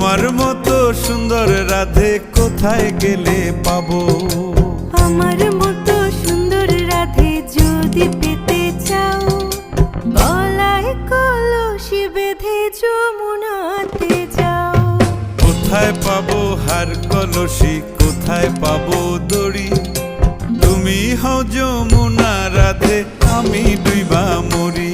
তোমার মতো সুন্দর রাধে কোথায় গেলে পাবো? আমার মতো সুন্দর রাধে যদি পেতে চাও, গলায় কলসি বেঁধে যমুনাতে যাও। কোথায় পাবো হার কলসি, কোথায় পাবো দড়ি? তুমি হও যমুনা রাধে, আমি ডুইবা মরি।